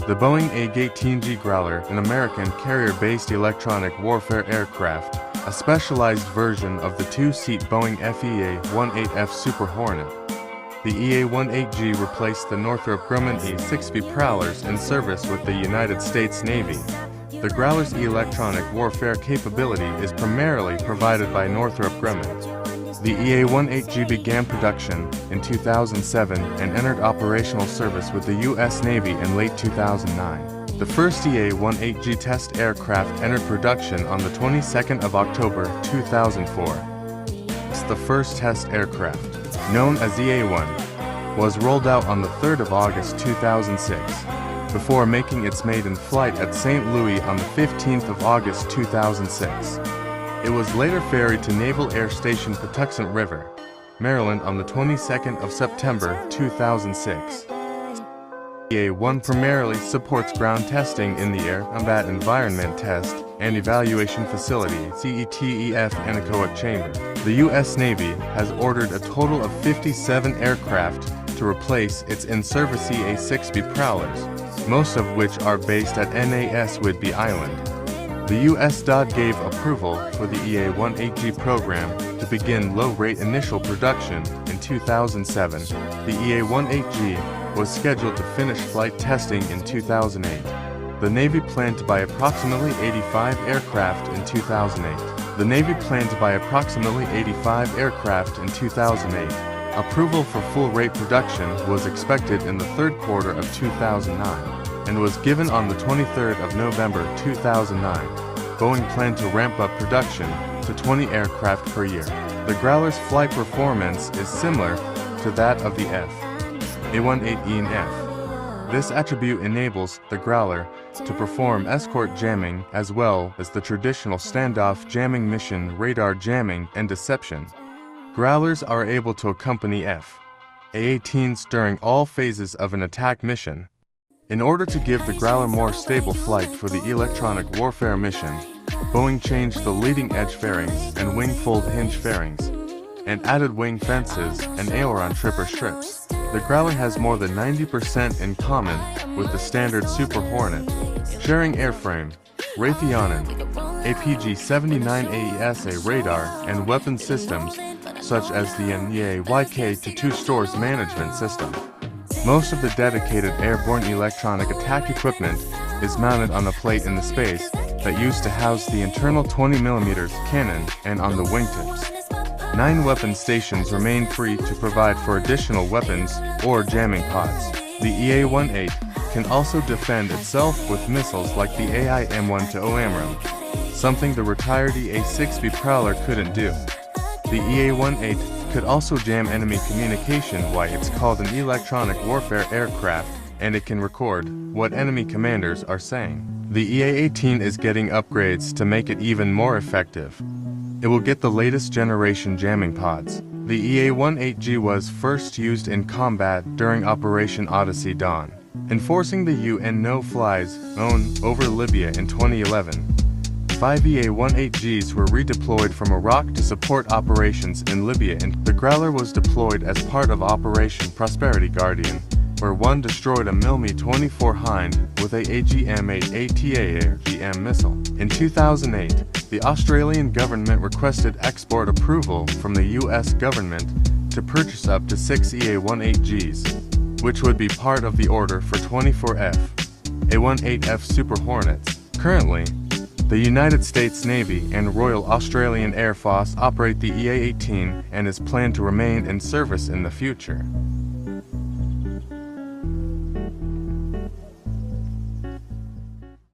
The Boeing EA-18G Growler, an American carrier-based electronic warfare aircraft, a specialized version of the two-seat Boeing EA-18F Super Hornet. The EA-18G replaced the Northrop Grumman E-6B Prowlers in service with the United States Navy. The Growler's electronic warfare capability is primarily provided by Northrop Grumman. The EA-18G began production in 2007 and entered operational service with the U.S. Navy in late 2009. The first EA-18G test aircraft entered production on the 22nd of October 2004. The first test aircraft, known as EA-1, was rolled out on the 3rd of August 2006, before making its maiden flight at St. Louis on the 15th of August 2006. It was later ferried to Naval Air Station Patuxent River, Maryland on the 22nd of September 2006. EA-1 primarily supports ground testing in the Air Combat Environment Test and Evaluation Facility (CETEF) anechoic chamber. The U.S. Navy has ordered a total of 57 aircraft to replace its in-service EA-6B Prowlers, most of which are based at NAS Whidbey Island. The U.S. DoD gave approval for the EA-18G program to begin low-rate initial production in 2007. The EA-18G was scheduled to finish flight testing in 2008. The Navy planned to buy approximately 85 aircraft in 2008. The Navy planned to buy approximately 85 aircraft in 2008. Approval for full-rate production was expected in the third quarter of 2009. And was given on the 23rd of November 2009. Boeing planned to ramp up production to 20 aircraft per year. The Growler's flight performance is similar to that of the EA-18F. This attribute enables the Growler to perform escort jamming as well as the traditional standoff jamming mission radar jamming and deception. Growlers are able to accompany F/A-18s during all phases of an attack mission. In order to give the Growler more stable flight for the electronic warfare mission, Boeing changed the leading edge fairings and wing fold hinge fairings, and added wing fences and aileron tripper strips. The Growler has more than 90% in common with the standard Super Hornet, sharing airframe, Raytheon APG-79 AESA radar and weapon systems such as the EA-YK-2 Stores Management System. Most of the dedicated airborne electronic attack equipment is mounted on a plate in the space that used to house the internal 20mm cannon and on the wingtips. 9 weapon stations remain free to provide for additional weapons or jamming pods. The EA-18 can also defend itself with missiles like the AIM-120 AMRAAM, something the retired EA-6B Prowler couldn't do. The EA-18 could also jam enemy communication while it's called an electronic warfare aircraft, and it can record what enemy commanders are saying. The EA-18 is getting upgrades to make it even more effective. It will get the latest generation jamming pods. The EA-18G was first used in combat during Operation Odyssey Dawn, enforcing the UN no-fly zone over Libya in 2011. 5 EA-18Gs were redeployed from Iraq to support operations in Libya, and the Growler was deployed as part of Operation Prosperity Guardian, where one destroyed a Mi-24 Hind with a AGM-8 ATA-AGM missile. In 2008, the Australian government requested export approval from the US government to purchase up to 6 EA-18Gs, which would be part of the order for 24 F/A-18F Super Hornets. Currently, the United States Navy and Royal Australian Air Force operate the EA-18 and is planned to remain in service in the future.